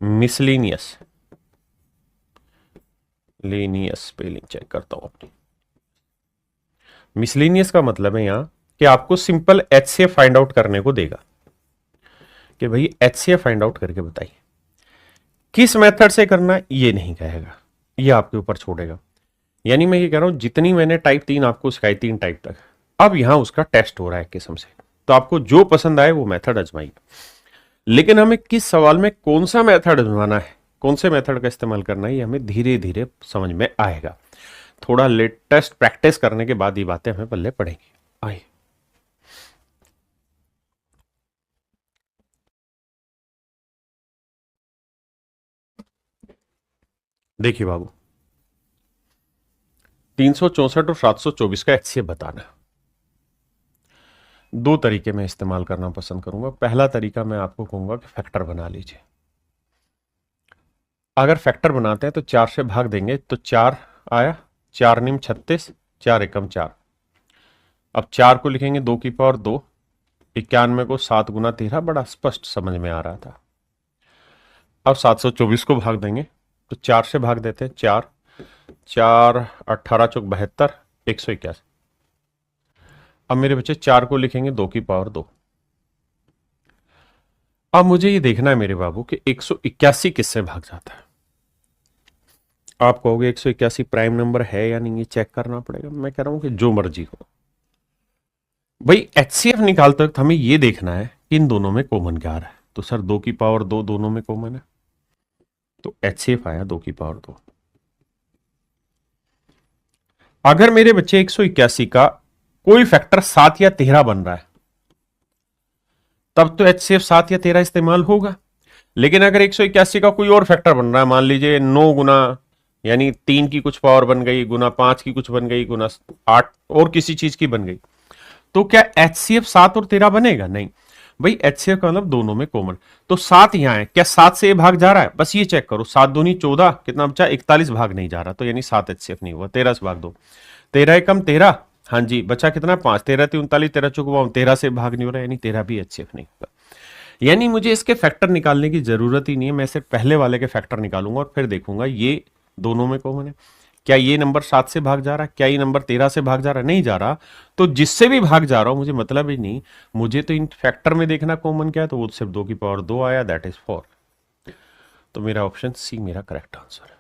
Miscellaneous, Linnaeus spelling check करता हूं अपनी। मिसलीनियस का मतलब है यहां कि आपको सिंपल एचसीएफ फाइंड आउट करने को देगा कि भाई एचसीएफ फाइंड आउट करके बताइए। किस मेथड से करना है ये नहीं कहेगा, ये आपके ऊपर छोड़ेगा। यानी मैं ये कह रहा हूं जितनी मैंने टाइप 3 आपको सिखाई, 3 टाइप तक, अब यहां उसका टेस्ट हो रहा है किस्म से, तो आपको जो पसंद आए वो मेथड आजमाइए। लेकिन हमें किस सवाल में कौन सा मेथड आजमाना है, कौन से मेथड का इस्तेमाल करना है, ये हमें धीरे धीरे समझ में आएगा। थोड़ा लेटेस्ट प्रैक्टिस करने के बाद ये बातें हमें पल्ले पड़ेंगी। आइए देखिए बाबू, 364 और 724 का एचसीएफ बताना। दो तरीके में इस्तेमाल करना पसंद करूंगा। पहला तरीका मैं आपको कहूंगा कि फैक्टर बना लीजिए। अगर फैक्टर बनाते हैं तो 4 से भाग देंगे तो 4 आया, 4 निम 36, 4 एकम 4। अब 4 को लिखेंगे 2 की पावर 2, 91 को 7 गुना 13, बड़ा स्पष्ट समझ में आ रहा था। अब 724 को भाग देंगे तो 4 से भाग देते हैं, 4 4 18 चौक 72, 181। अब मेरे बच्चे 4 को लिखेंगे 2 की पावर 2। अब मुझे ये देखना है मेरे बाबू कि 181 किससे भाग जाता है। आप कहोगे 181 प्राइम नंबर है या नहीं, ये चेक करना पड़ेगा। मैं कह रहा हूं कि जो मर्जी हो भाई, एचसीएफ निकालते वक्त हमें ये देखना है कि इन दोनों में कॉमन क्या आ रहा है। तो सर 2 की पावर 2 दोनों में कॉमन है, तो एचसीएफ आया 2 की पावर 2। अगर मेरे बच्चे 181 का कोई फैक्टर 7 या 13 बन रहा है तब तो एचसीएफ 7 या 13 इस्तेमाल होगा। लेकिन अगर 181 का कोई और फैक्टर बन रहा है, मान लीजिए 9 गुना, यानी 3 की कुछ पावर बन गई, गुना 5 की कुछ बन गई, गुना 8 और किसी चीज की बन गई, तो क्या एचसीएफ 7 और 13 बनेगा? नहीं भाई, एचसीएफ का मतलब दोनों में कॉमन। तो 7 यहां है, क्या 7 से ये भाग जा रहा है? बस ये चेक करो, 7 दूनी 14, कितना बचा? 41 भाग नहीं जा रहा, तो यानी 7 एचसीएफ नहीं हुआ। 13 से भाग दो, 13 एकम 13, हाँ जी, बचा कितना? 5, 13 39, 13 चौक 13 से भाग नहीं हो रहा, यानी 13 भी एचसीएफ नहीं होगा। यानी मुझे इसके फैक्टर निकालने की जरूरत ही नहीं है, मैं सिर्फ पहले वाले के फैक्टर निकालूंगा और फिर देखूंगा ये दोनों में कॉमन है। क्या ये नंबर 7 से भाग जा रहा है? क्या ये नंबर 13 से भाग जा रहा है? नहीं जा रहा, तो जिससे भी भाग जा रहा हूं मुझे मतलब ही नहीं। मुझे तो इन फैक्टर में देखना कॉमन क्या है, तो वो सिर्फ 2 की पावर 2 आया, दैट इज 4। तो मेरा ऑप्शन सी मेरा करेक्ट आंसर है।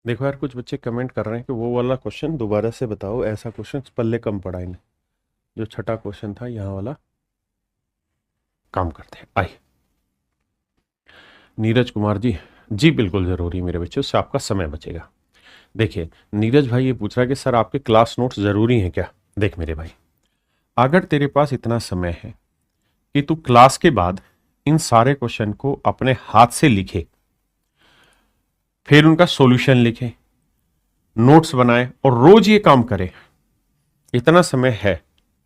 देखो यार, कुछ बच्चे कमेंट कर रहे हैं कि वो वाला क्वेश्चन दोबारा से बताओ, ऐसा क्वेश्चन पल्ले कम पड़ा इन्हें। जो छठा क्वेश्चन था यहाँ वाला काम करते हैं। आइए नीरज कुमार जी, जी बिल्कुल जरूरी मेरे बच्चे, उससे आपका समय बचेगा। देखिए नीरज भाई ये पूछ रहा है कि सर आपके क्लास नोट्स जरूरी हैं क्या? देख मेरे भाई, अगर तेरे पास इतना समय है कि तू क्लास के बाद इन सारे क्वेश्चन को अपने हाथ से लिखे, फिर उनका सॉल्यूशन लिखे, नोट्स बनाए और रोज ये काम करे, इतना समय है,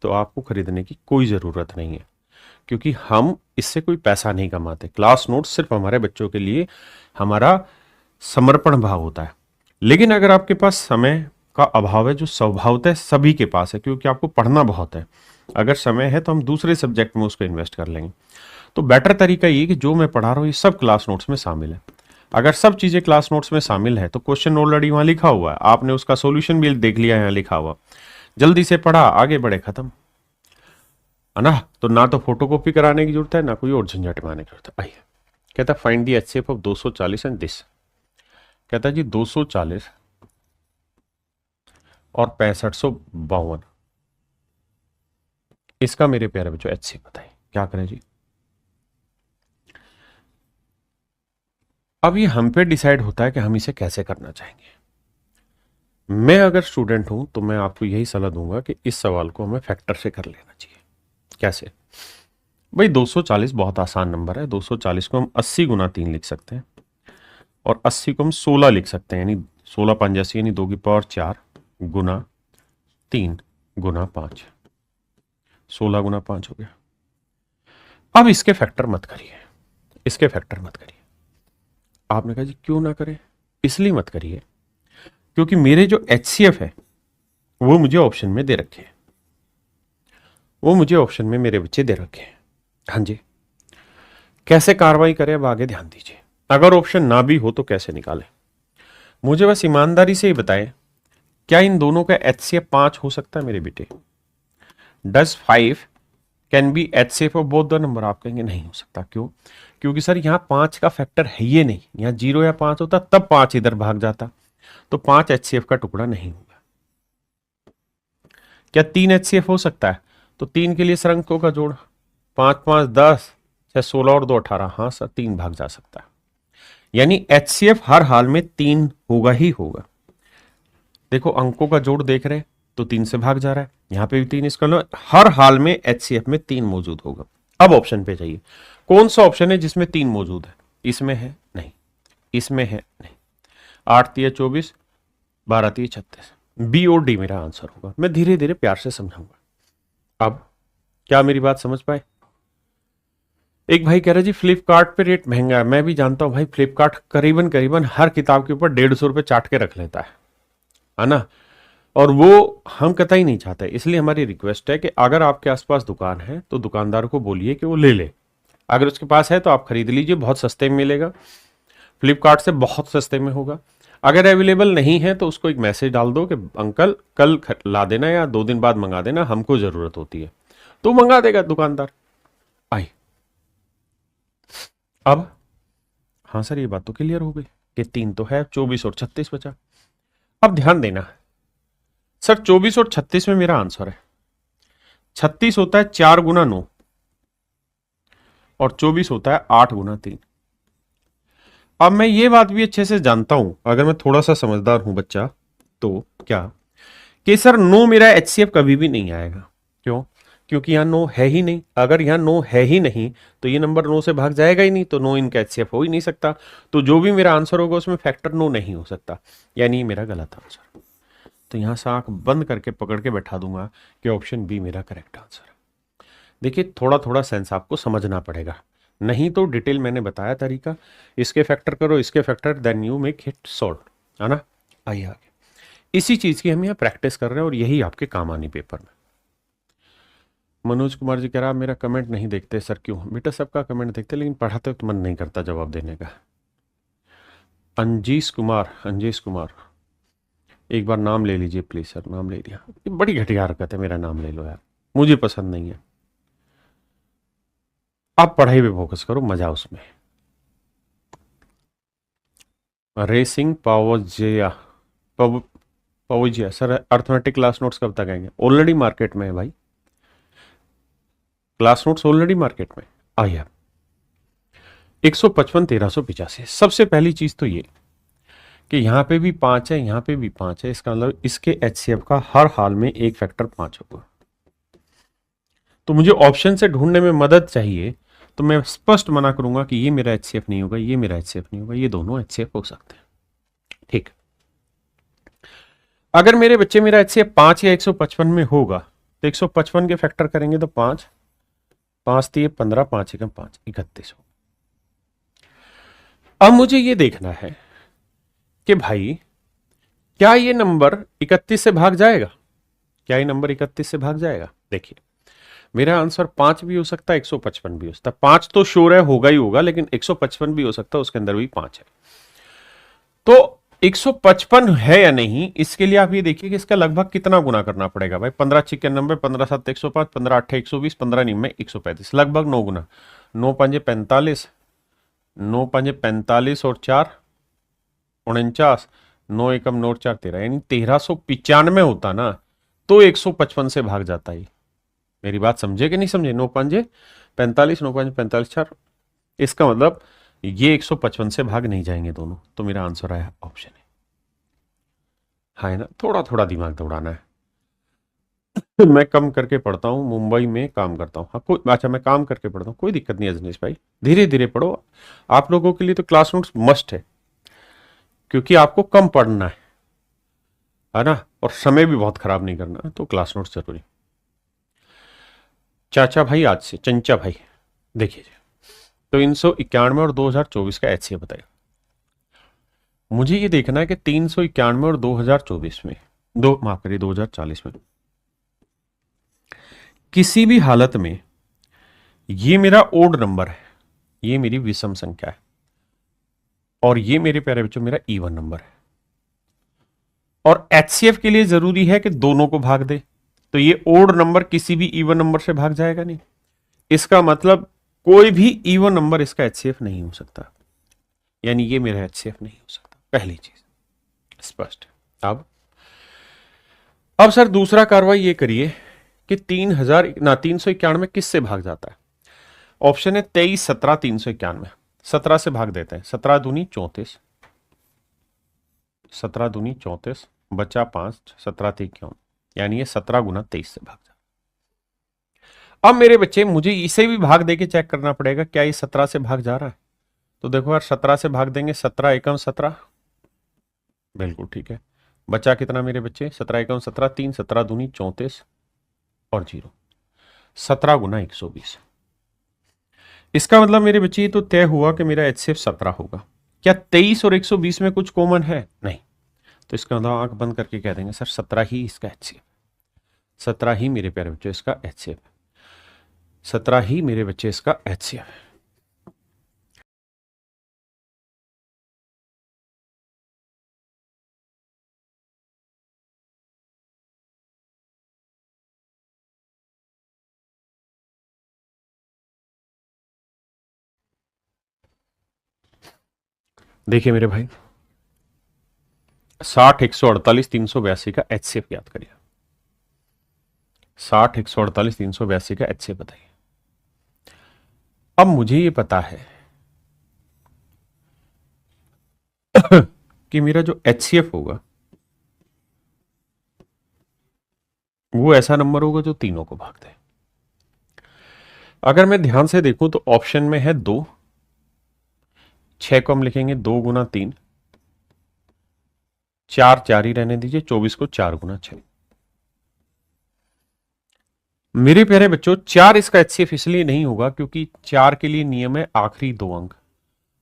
तो आपको खरीदने की कोई जरूरत नहीं है। क्योंकि हम इससे कोई पैसा नहीं कमाते। क्लास नोट्स सिर्फ हमारे बच्चों के लिए हमारा समर्पण भाव होता है। लेकिन अगर आपके पास समय का अभाव है, जो स्वभावतः सभी के पास है, क्योंकि आपको पढ़ना बहुत है, अगर समय है तो हम दूसरे सब्जेक्ट में उसको इन्वेस्ट कर लेंगे। तो बेटर तरीका ये कि जो मैं पढ़ा रहा हूँ ये सब क्लास नोट्स में शामिल है। अगर सब चीजें क्लास नोट्स में शामिल है तो क्वेश्चन ऑलरेडी वहां लिखा हुआ है, आपने उसका सॉल्यूशन भी देख लिया यहाँ लिखा हुआ, जल्दी से पढ़ा, आगे बढ़े, खत्म है ना। तो ना तो फोटोकॉपी कराने की जरूरत है, ना कोई और झंझट में आने की जरूरत है। आइए, कहता find the HCF of 240 and this. कहता जी 240 और 6552, इसका मेरे प्यारे बच्चों एचसीएफ बताइए। क्या करें जी? अब ये हम पे डिसाइड होता है कि हम इसे कैसे करना चाहेंगे। मैं अगर स्टूडेंट हूं तो मैं आपको यही सलाह दूंगा कि इस सवाल को हमें फैक्टर से कर लेना चाहिए। कैसे भाई? 240 बहुत आसान नंबर है। 240 को हम 80 गुना 3 लिख सकते हैं और 80 को हम 16 लिख सकते हैं, यानी 16 5 80, यानी 2 की पावर 4 गुना 3 गुना 5, 16 गुना 5 हो गया। अब इसके फैक्टर मत करिए, इसके फैक्टर मत करिए। आपने कहा जी क्यों ना करें? इसलिए मत करिए क्योंकि मेरे जो HCF है वो मुझे ऑप्शन में दे रखे हैं, वो मुझे ऑप्शन में मेरे बच्चे दे रखे हैं। हाँ जी, कैसे कार्रवाई करें अब आगे ध्यान दीजिए। अगर ऑप्शन ना भी हो तो कैसे निकालें, मुझे बस ईमानदारी से ही बताएं, क्या इन दोनों का HCF 5 हो सकता है मेरे बेटे? Does 5 can be HCF of both the number? आप कहेंगे नहीं हो सकता। क्यों? क्योंकि सर यहां 5 का फैक्टर है ये नहीं, यहां 0 या 5 होता तब 5 इधर भाग जाता, तो 5 HCF का टुकड़ा नहीं होगा। क्या 3 HCF हो सकता है? तो 3 के लिए सर अंकों का जोड़, 5 5 10, 6 16 और 2 18। हाँ सर 3 भाग जा सकता है, यानी HCF हर हाल में 3 होगा ही होगा। देखो अंकों का जोड़ देख रहे हैं तो 3 से भाग जा रहा है, यहां पे भी 3, इसका हर हाल में HCF में 3 मौजूद होगा। अब ऑप्शन पे जाइए, कौन सा ऑप्शन है जिसमें 3 मौजूद है? इसमें है नहीं, इसमें है नहीं। 8 3 24, 12 3 36, बी और डी मेरा आंसर होगा। मैं धीरे धीरे प्यार से समझाऊंगा। अब क्या मेरी बात समझ पाए? एक भाई कह रहा जी फ्लिपकार्ट पे रेट महंगा है। मैं भी जानता हूं भाई, फ्लिपकार्ट करीबन करीबन हर किताब के ऊपर 150 रुपए चाट के रख लेता है ना, और वो हम कतई नहीं चाहते। इसलिए हमारी रिक्वेस्ट है कि अगर आपके आसपास दुकान है तो दुकानदार को बोलिए कि वो ले ले। अगर उसके पास है तो आप खरीद लीजिए, बहुत सस्ते में मिलेगा, फ्लिपकार्ट से बहुत सस्ते में होगा। अगर अवेलेबल नहीं है तो उसको एक मैसेज डाल दो कि अंकल कल ला देना या 2 दिन बाद मंगा देना, हमको जरूरत होती है, तो मंगा देगा दुकानदार। आई अब हाँ सर ये बात तो क्लियर हो गई कि 3 तो है, 24 और 36 बचा। अब ध्यान देना सर, 24 और 36 में मेरा आंसर है 36 होता है 4 गुना 9 और 24 होता है 8 गुना 3। अब मैं ये बात भी अच्छे से जानता हूं, अगर मैं थोड़ा सा समझदार हूं बच्चा, तो क्या कि सर 9 मेरा HCF कभी भी नहीं आएगा। क्यों? क्योंकि यहां 9 है ही नहीं। अगर यहां 9 है ही नहीं तो ये नंबर 9 से भाग जाएगा ही नहीं, तो 9 इनका HCF हो ही नहीं सकता। तो जो भी मेरा आंसर होगा उसमें फैक्टर 9 नहीं हो सकता, यानी मेरा गलत आंसर। तो यहां से आंख बंद करके पकड़ के बैठा दूंगा कि ऑप्शन बी मेरा करेक्ट आंसर है। देखिए थोड़ा थोड़ा सेंस आपको समझना पड़ेगा, नहीं तो डिटेल मैंने बताया तरीका, इसके फैक्टर करो, इसके factor, then you make it solve, है ना। आइए आगे, इसी चीज की हम यहाँ प्रैक्टिस कर रहे हैं और यही आपके काम आनी पेपर में। मनोज कुमार जी कह रहा मेरा कमेंट नहीं देखते सर। क्यों? बेटा सबका कमेंट देखते, लेकिन पढ़ाते तो मन नहीं करता जवाब देने का। अंजीश कुमार एक बार नाम ले लीजिए प्लीज सर। नाम ले लिया, ये बड़ी घटिया हरकत है, मेरा नाम ले लो यार, मुझे पसंद नहीं है। आप पढ़ाई पे फोकस करो, मजा उसमें। रेसिंग पावजिया सर, अर्थमेटिक क्लास नोट्स कब तक आएंगे? ऑलरेडी मार्केट में है भाई, क्लास नोट्स ऑलरेडी मार्केट में। आइए 155 1385। सबसे पहली चीज तो ये कि यहां पे भी 5 है, यहां पे भी 5 है, इसका मतलब इसके HCF का हर हाल में एक फैक्टर 5 होगा। तो मुझे ऑप्शन से ढूंढने में मदद चाहिए, तो मैं स्पष्ट मना करूंगा कि ये मेरा HCF नहीं होगा, ये मेरा HCF नहीं होगा, ये दोनों HCF हो सकते हैं। ठीक, अगर मेरे बच्चे मेरा HCF 5 या 155 में होगा तो 155 के फैक्टर करेंगे तो 5 5 3 15, 5 1 5 31 हो। अब मुझे ये देखना है कि भाई क्या ये नंबर 31 से भाग जाएगा? क्या ये नंबर 31 से भाग जाएगा? देखिए मेरा आंसर 5 भी हो सकता है, 155 भी हो सकता है। 5 तो श्योर है होगा ही होगा, लेकिन 155 भी हो सकता है, उसके अंदर भी 5 है। तो 155 है या नहीं, इसके लिए आप ये देखिए कि इसका लगभग कितना गुना करना पड़ेगा भाई। 15 6 90, 15 7 105, 15 8 120, 15 9 135, लगभग 9 गुना। 9 5 45, 9 5 45 और 4 49, 9 एकम 9 4 13, यानी 1395 होता ना तो 155 से भाग जाता है। मेरी बात समझे कि नहीं समझे? 9 5 45, 9 5 45 4, इसका मतलब ये 155 से भाग नहीं जाएंगे दोनों, तो मेरा आंसर आया ऑप्शन है। हाँ ना, थोड़ा थोड़ा दिमाग दौड़ाना है। मैं कम करके पढ़ता हूँ, मुंबई में काम करता हूँ। हाँ कोई, अच्छा मैं काम करके पढ़ता हूँ, कोई दिक्कत नहीं है अजनीश भाई, धीरे धीरे पढ़ो। आप लोगों के लिए तो क्लास नोट्स मस्ट है, क्योंकि आपको कम पढ़ना है ना। और समय भी बहुत खराब नहीं करना है, तो क्लास नोट जरूरी। चाचा भाई आज से, चंचा भाई, देखिए 391 और 2024 का HCF बताइए। मुझे ये देखना है कि 391 और 2024 में, माफ करिए 2040 में, किसी भी हालत में ये मेरा ओड नंबर है, ये मेरी विषम संख्या है, और ये मेरे प्यारे बच्चों मेरा इवन नंबर है। और HCF के लिए जरूरी है कि दोनों को भाग दे, तो ये ओड नंबर किसी भी इवन नंबर से भाग जाएगा नहीं। इसका मतलब कोई भी इवन नंबर इसका HCF नहीं हो सकता, यानी ये मेरा HCF नहीं हो सकता। पहली चीज स्पष्ट है। अब सर दूसरा कार्रवाई ये करिए कि 391 किससे भाग जाता है। ऑप्शन है 23, 17, 391। 17 से भाग देते हैं, 17 दूनी 34, 17 दूनी 34, बचा 5, 17 51, यानी ये 17 गुना 23 से भाग जाता। अब मेरे बच्चे मुझे इसे भी भाग देके चेक करना पड़ेगा क्या ये 17 से भाग जा रहा है। तो देखो यार 17 से भाग देंगे, 17 एकम 17, बिल्कुल ठीक है। बचा कितना मेरे बच्चे, 17 एकम 17, 3, 17 दूनी 34 और 0, 17 गुना 120। इसका मतलब मेरे बच्चे ये तो तय हुआ कि मेरा HCF 17 होगा। क्या 23 और 120 में कुछ कॉमन है? नहीं। तो इसका मतलब आंख बंद करके कह देंगे सर 17 ही इसका HCF, 17 ही मेरे प्यारे बच्चे इसका HCF, 17 ही मेरे बच्चे इसका HCF है। देखिए मेरे भाई, 60, 148, 382 का HCF याद करिए। 60, 148, 382 का HCF बताइए। अब मुझे ये पता है कि मेरा जो HCF होगा वो ऐसा नंबर होगा जो तीनों को भाग दे। अगर मैं ध्यान से देखूं तो ऑप्शन में है 2, 6 को हम लिखेंगे 2 गुना 3, 4 4 ही रहने दीजिए, 24 को 4 गुना 6। मेरे प्यारे बच्चों 4 इसका HCF इसलिए नहीं होगा क्योंकि 4 के लिए नियम है आखिरी 2 अंक,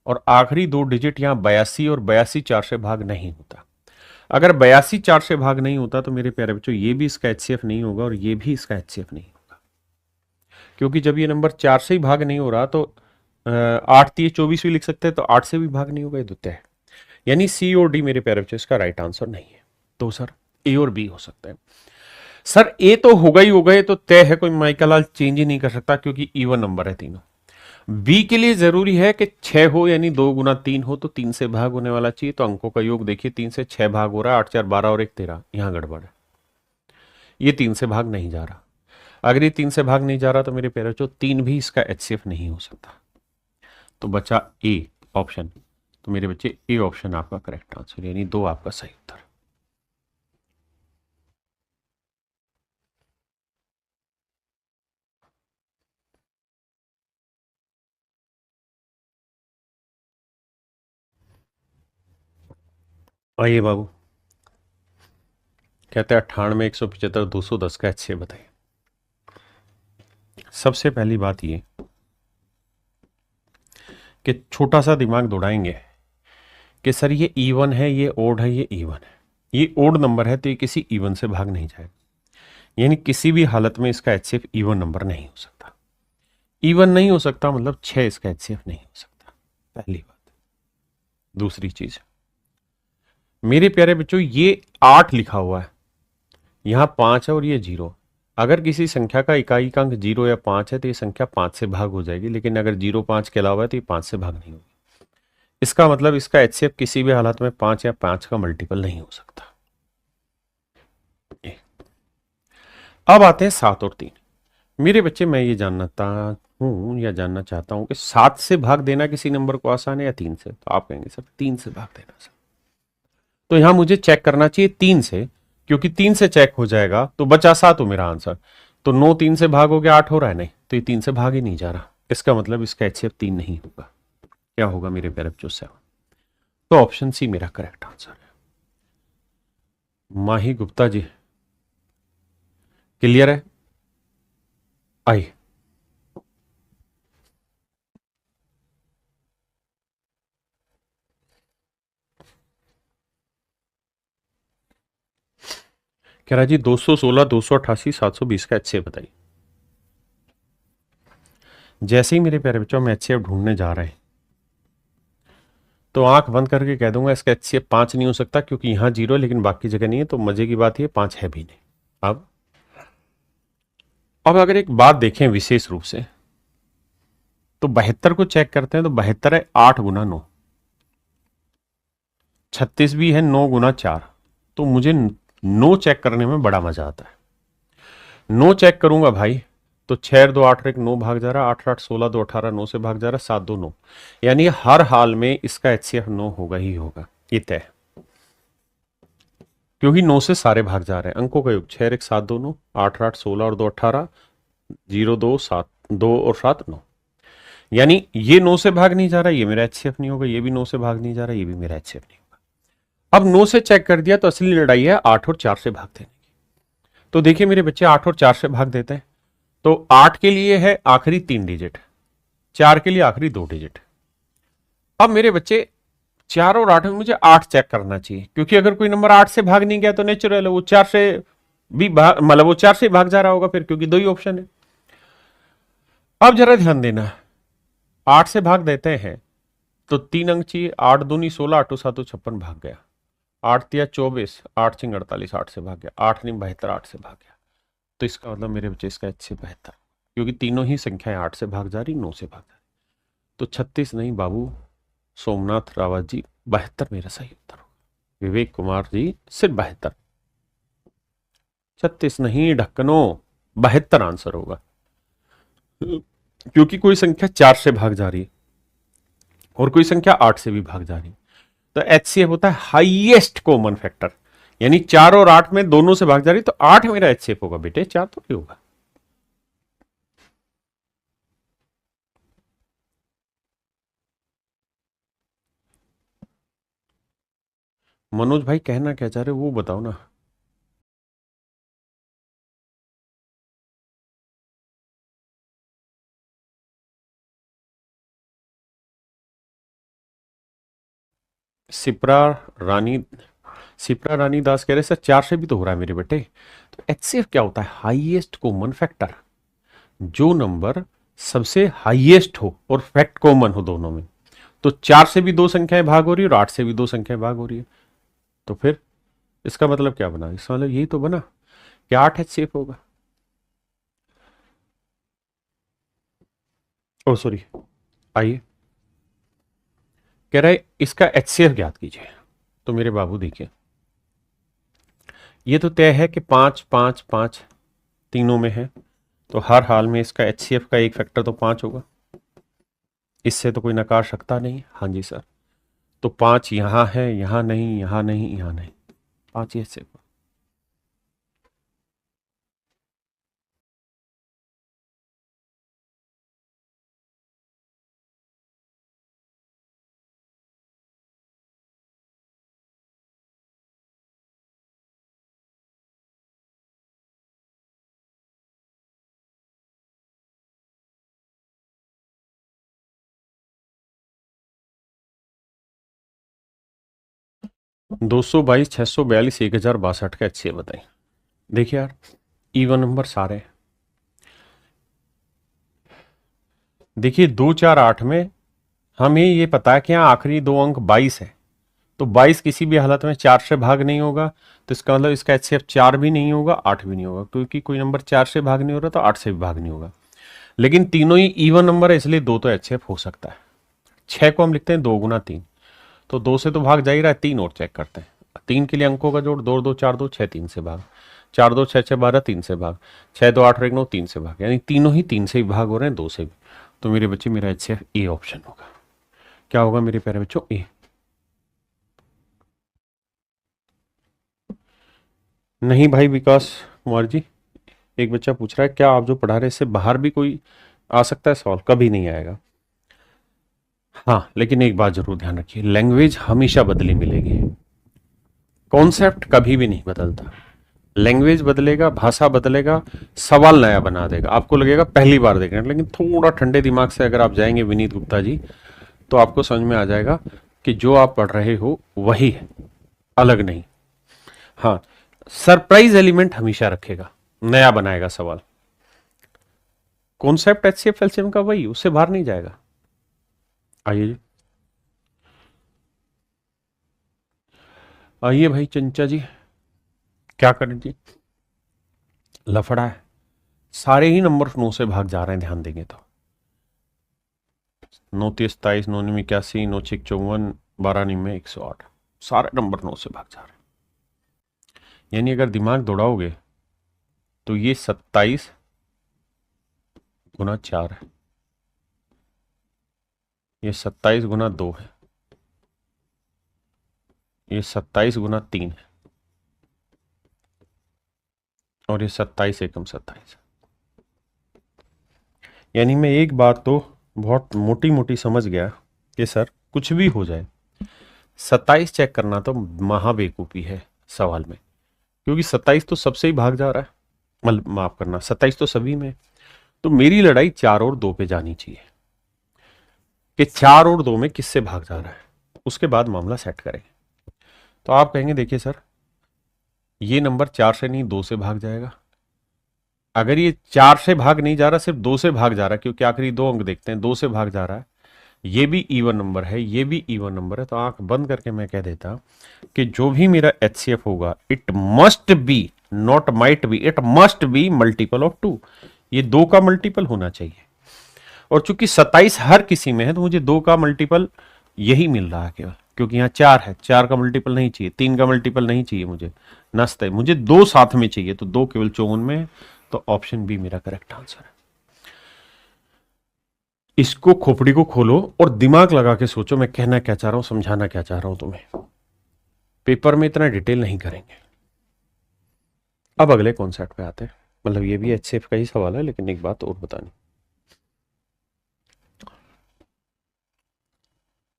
और आखिरी 2 डिजिट यहां 82 और 82 4 से भाग नहीं होता। अगर 82 4 से भाग नहीं होता तो मेरे प्यारे बच्चों ये भी इसका HCF नहीं होगा और ये भी इसका HCF नहीं होगा, क्योंकि जब ये नंबर 4 से ही भाग नहीं हो रहा तो 8 3 24 भी लिख सकते हैं, तो 8 से भी भाग नहीं होगा, ये द्वितीय है। यानी C और D मेरे प्यारे बच्चों इसका राइट आंसर नहीं है। तो सर A और B हो सकता है। सर A तो होगा ही होगा, ये तो तय है, कोई माइकल चेंज ही नहीं कर सकता क्योंकि इवन नंबर है तीनों। बी के लिए जरूरी है कि 6 हो, यानी 2 गुना 3 हो, तो 3 से भाग होने वाला चाहिए। तो अंकों का योग देखिए, 3 से 6 भाग हो रहा है, 8 4 12 और 1 13, यहां गड़बड़ है, ये 3 से भाग नहीं जा रहा। अगर ये 3 से भाग नहीं जा रहा तो मेरे प्यारे बच्चों 3 भी इसका HCF नहीं हो सकता। तो बचा A ऑप्शन। तो मेरे बच्चे A ऑप्शन आपका करेक्ट आंसर, यानी 2 आपका सही उत्तर। आइए बाबू, कहते हैं 98, 175, 210 का HCF बताइए। सबसे पहली बात ये कि छोटा सा दिमाग दौड़ाएंगे कि सर ये इवन है, ये ओड है, ये इवन है, ये ओड नंबर है तो ये किसी इवन से भाग नहीं जाएगा, यानी किसी भी हालत में इसका HCF इवन नंबर नहीं हो सकता। इवन नहीं हो सकता मतलब 6 इसका HCF नहीं हो सकता, पहली बात। दूसरी चीज, मेरे प्यारे बच्चों ये 8 लिखा हुआ है, यहां 5 है और ये 0। अगर किसी संख्या का इकाई का अंक 0 या 5 है तो ये संख्या 5 से भाग हो जाएगी, लेकिन अगर 0 5 के अलावा है तो ये 5 से भाग नहीं होगी। इसका मतलब इसका HCF किसी भी हालत में 5 या 5 का मल्टीपल नहीं हो सकता। अब आते हैं 7 और 3। मेरे बच्चे मैं ये जानता हूं या जानना चाहता हूं कि 7 से भाग देना किसी नंबर को आसान है या 3 से। तो आप कहेंगे सर 3 से भाग देना सर, तो यहां मुझे चेक करना चाहिए 3 से, क्योंकि 3 से चेक हो जाएगा तो बचा 7 हो मेरा आंसर। तो 9 3 से भाग हो गया 8 हो रहा है, नहीं तो ये 3 से भाग ही नहीं जा रहा। इसका मतलब इसका HCF 3 नहीं होगा। क्या होगा मेरे प्यारे बच्चों 7। तो ऑप्शन सी मेरा करेक्ट आंसर है। माही गुप्ता जी, क्लियर है? आइए। कह रहा जी 216, 288, 720 का HCF बताइए। जैसे ही मेरे प्यारे बच्चों हम HCF ढूंढने जा रहे हैं तो आंख बंद करके कह दूंगा इसका HCF 5 नहीं हो सकता, क्योंकि यहां 0 है लेकिन बाकी जगह नहीं है। तो मजे की बात ये 5 है भी नहीं। अब अगर एक बात देखें विशेष रूप से, तो 72 को चेक करते हैं तो 72 है 8 गुना 9, 36 भी है 9 गुना 4। तो मुझे 9 चेक करने में बड़ा मजा आता है। 9 चेक करूंगा भाई तो 6 2 8 1 9 भाग जा रहा, 8 8 16 2 18 9 से भाग जा रहा, 7 2 9। यानी हर हाल में इसका HCF 9 होगा ही होगा, ये तय। क्योंकि 9 से सारे भाग जा रहे हैं, अंकों का योग 6 1 7 2 9, 8 8 16 और 2 18, 0 2 7 2 और 7 9। यानी ये 9 से भाग नहीं जा रहा, ये मेरा HCF नहीं होगा। ये भी 9 से भाग नहीं जा रहा, ये भी मेरा HCF नहीं होगा। अब 9 से चेक कर दिया तो असली लड़ाई है 8 और 4 से भाग देने की। तो देखिए मेरे बच्चे 8 और 4 से भाग देते हैं तो 8 के लिए है आखिरी 3 डिजिट, 4 के लिए आखिरी 2 डिजिट। अब मेरे बच्चे 4 और 8 में मुझे 8 चेक करना चाहिए, क्योंकि अगर कोई नंबर 8 से भाग नहीं गया तो नेचुरल है वो 4 से भी भाग, मतलब वो 4 से भाग जा रहा होगा फिर, क्योंकि दो ही ऑप्शन है। अब जरा ध्यान देना, 8 से भाग देते हैं तो 3 अंक चाहिए। 8 दूनी 16, 8 7 56 भाग गया। 8 तिया 24, 8 छिंग 48, 8 से भाग गया। 8 नहीं 72, 8 से भाग गया। तो इसका मतलब मेरे बच्चे इसका HCF 72, क्योंकि तीनों ही संख्याएं 8 से भाग जा रही, 9 से भाग जा रही। तो 36 नहीं बाबू सोमनाथ रावत जी, 72 मेरा सही उत्तर होगा। विवेक कुमार जी सिर्फ 72, 36 नहीं ढक्कनो, 72 आंसर होगा। क्योंकि कोई संख्या 4 से भाग जा रही है और कोई संख्या 8 से भी भाग जा रही है। तो HCF होता है हाईएस्ट कॉमन फैक्टर, यानी 4 और 8 में दोनों से भाग जा रही, तो 8 मेरा HCF होगा बेटे, 4 तो नहीं होगा। मनोज भाई कहना क्या चाह रहे हो वो बताओ ना। सिप्रा रानी, सिप्रा रानी दास कह रहे सर 4 से भी तो हो रहा है मेरे बेटे। तो HCF क्या होता है? हाईएस्ट कॉमन फैक्टर, जो नंबर सबसे हाईएस्ट हो और फैक्ट कॉमन हो दोनों में। तो 4 से भी दो संख्याएं भाग हो रही है और 8 से भी दो संख्याएं भाग हो रही है। तो फिर इसका मतलब क्या बना? इसका मतलब यही तो बना कि 8 HCF होगा। ओ सॉरी, आइए, कह रहा है इसका HCF ज्ञात कीजिए। तो मेरे बाबू देखिए, ये तो तय है कि 5 5 5 तीनों में है, तो हर हाल में इसका HCF का एक फैक्टर तो 5 होगा, इससे तो कोई नकार सकता नहीं। हाँ जी सर, तो 5 यहां है, यहां नहीं, यहां नहीं, यहां नहीं, 5 ही HCF। 222, 642, 1062 का HCF बताइए। देखिए यार, इवन नंबर सारे हैं। देखिए 2 4 8 में हमें ये पता है कि यहाँ आखिरी दो अंक 22 है, तो 22 किसी भी हालत में 4 से भाग नहीं होगा। तो इसका मतलब इसका HCF 4 भी नहीं होगा, 8 भी नहीं होगा, क्योंकि कोई नंबर 4 से भाग नहीं हो रहा तो 8 से भी भाग नहीं होगा। लेकिन तीनों ही इवन नंबर है, इसलिए दो तो HCF हो सकता है। 6 को हम लिखते हैं 2 गुना 3, तो 2 से तो भाग जा ही रहा है, 3 और चेक करते हैं। 3 के लिए अंकों का जोड़ 2 2 4 2 6 3 से भाग, 4 2 6 6 12 3 से भाग, 6 2 8 1 9 3 से भाग, यानी तीनों ही 3 से ही भाग हो रहे हैं, 2 से भी। तो मेरे बच्चे मेरा HCF ए ऑप्शन होगा। क्या होगा मेरे प्यारे बच्चों? ए। नहीं भाई विकास कुमार जी, एक बच्चा पूछ रहा है क्या आप जो पढ़ा रहे इससे बाहर भी कोई आ सकता है सवाल? कभी नहीं आएगा। हाँ लेकिन एक बात जरूर ध्यान रखिए, लैंग्वेज हमेशा बदली मिलेगी। कॉन्सेप्ट कभी भी नहीं बदलता। लैंग्वेज बदलेगा, भाषा बदलेगा, सवाल नया बना देगा, आपको लगेगा पहली बार देख रहे हैं, लेकिन थोड़ा ठंडे दिमाग से अगर आप जाएंगे विनीत गुप्ता जी, तो आपको समझ में आ जाएगा कि जो आप पढ़ रहे हो वही है, अलग नहीं। हाँ, सरप्राइज एलिमेंट हमेशा रखेगा, नया बनाएगा सवाल। कॉन्सेप्ट एचसीएफ एलसीएम का वही, उससे बाहर नहीं जाएगा। आइए जी, आइए भाई चंचा जी, क्या करें जी, लफड़ा है, सारे ही नंबर 9 से भाग जा रहे हैं, ध्यान देंगे तो 9 30 27 9 9 81 9 6 54 12 9 108, सारे नंबर 9 से भाग जा रहे हैं। यानी अगर दिमाग दौड़ाओगे तो ये 27 गुना 4 है, ये 27 गुना 2 है, ये 27 गुना 3 है, और ये 27 एकम 27। यानी मैं एक बात तो बहुत मोटी मोटी समझ गया कि सर कुछ भी हो जाए 27 चेक करना तो महाबेवकूफ़ी है सवाल में, क्योंकि 27 तो सबसे ही भाग जा रहा है, मतलब माफ करना 27 तो सभी में। तो मेरी लड़ाई 4 और 2 पे जानी चाहिए कि 4 और 2 में किससे भाग जा रहा है, उसके बाद मामला सेट करेंगे। तो आप कहेंगे देखिए सर ये नंबर 4 से नहीं 2 से भाग जाएगा। अगर ये 4 से भाग नहीं जा रहा, सिर्फ 2 से भाग जा रहा है, क्योंकि आखिरी 2 अंक देखते हैं, 2 से भाग जा रहा है, ये भी इवन नंबर है, ये भी इवन नंबर है, तो आंख बंद करके मैं कह देता कि जो भी मेरा एचसीएफ होगा it must be, not might be, it must be multiple of 2। ये 2 का मल्टीपल होना चाहिए, और चूंकि 27 हर किसी में है तो मुझे 2 का मल्टीपल यही मिल रहा है केवल, क्योंकि यहाँ 4 है, 4 का मल्टीपल नहीं चाहिए, 3 का मल्टीपल नहीं चाहिए, मुझे नस्त है, मुझे 2 साथ में चाहिए, तो 2 केवल 54 में है, तो ऑप्शन बी मेरा करेक्ट आंसर है। इसको खोपड़ी को खोलो और दिमाग लगा के सोचो मैं कहना क्या चाह रहा हूं, समझाना क्या चाह रहा हूं तुम्हें। पेपर में इतना डिटेल नहीं करेंगे। अब अगले कॉन्सेप्ट पे आते हैं, मतलब ये भी एचसीएफ का ही सवाल है, लेकिन एक बात और बतानी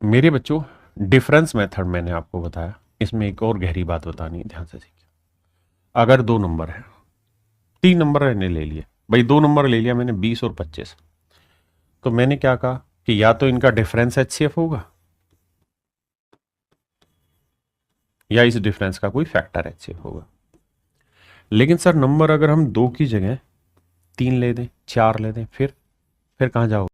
मेरे बच्चों, डिफरेंस मेथड मैंने आपको बताया, इसमें एक और गहरी बात बतानी है, ध्यान से सीखिए। अगर 2 नंबर है, 3 नंबर मैंने ले लिए भाई, 2 नंबर ले लिया मैंने 20 और 25, तो मैंने क्या कहा कि या तो इनका डिफरेंस एचसीएफ होगा या इस डिफरेंस का कोई फैक्टर एचसीएफ होगा। लेकिन सर नंबर अगर हम 2 की जगह 3 ले दें, 4 ले दें, फिर कहां जाओगे?